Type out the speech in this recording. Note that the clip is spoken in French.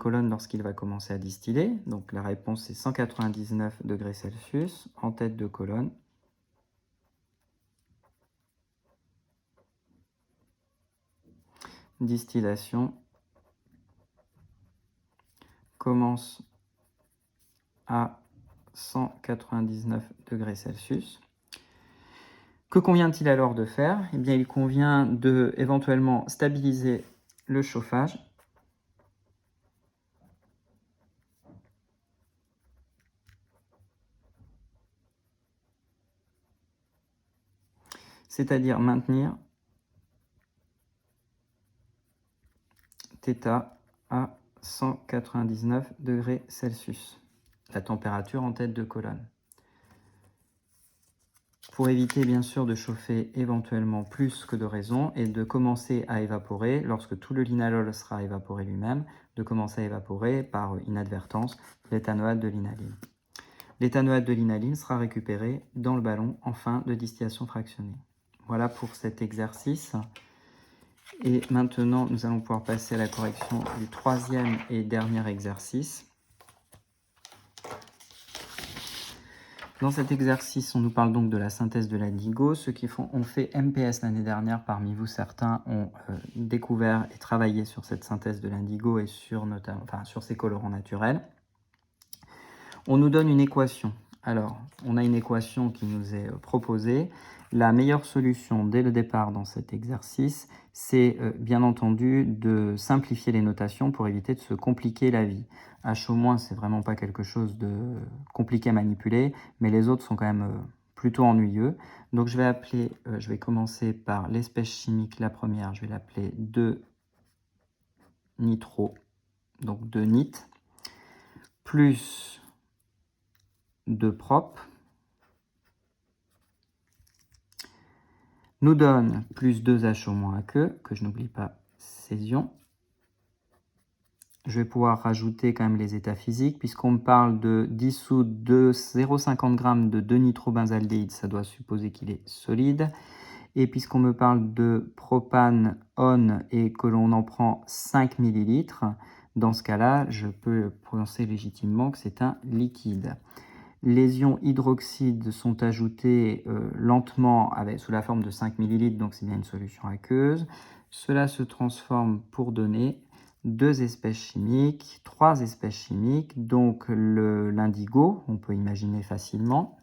colonne lorsqu'il va commencer à distiller. Donc la réponse c'est 199 degrés Celsius en tête de colonne. Distillation commence à 199 degrés Celsius. Que convient-il alors de faire? Eh bien, il convient de éventuellement stabiliser le chauffage. C'est-à-dire maintenir θ à 199 degrés Celsius, la température en tête de colonne. Pour éviter bien sûr de chauffer éventuellement plus que de raison et de commencer à évaporer, lorsque tout le linalol sera évaporé lui-même, de commencer à évaporer par inadvertance l'éthanoate de linalyl. L'éthanoate de linalyl sera récupéré dans le ballon en fin de distillation fractionnée. Voilà pour cet exercice. Et maintenant, nous allons pouvoir passer à la correction du troisième et dernier exercice. Dans cet exercice, on nous parle donc de la synthèse de l'indigo. Ceux qui ont fait MPS l'année dernière, parmi vous certains, ont découvert et travaillé sur cette synthèse de l'indigo et sur ces colorants naturels. On nous donne une équation. Alors, on a une équation qui nous est proposée. La meilleure solution dès le départ dans cet exercice, c'est bien entendu de simplifier les notations pour éviter de se compliquer la vie. H au moins, c'est vraiment pas quelque chose de compliqué à manipuler, mais les autres sont quand même plutôt ennuyeux. Donc je vais commencer par l'espèce chimique, la première, je vais l'appeler 2-nitro, donc 2-nit, plus 2-prop, nous donne plus 2H au moins que je n'oublie pas ces ions. Je vais pouvoir rajouter quand même les états physiques, puisqu'on me parle de dissoudre de 0,50 g de 2-nitrobenzaldéhyde, ça doit supposer qu'il est solide. Et puisqu'on me parle de propane on et que l'on en prend 5 ml, dans ce cas-là, je peux penser légitimement que c'est un liquide. Les ions hydroxydes sont ajoutés lentement sous la forme de 5 ml, donc c'est bien une solution aqueuse. Cela se transforme pour donner 2 espèces chimiques, 3 espèces chimiques, donc l'indigo, on peut imaginer facilement.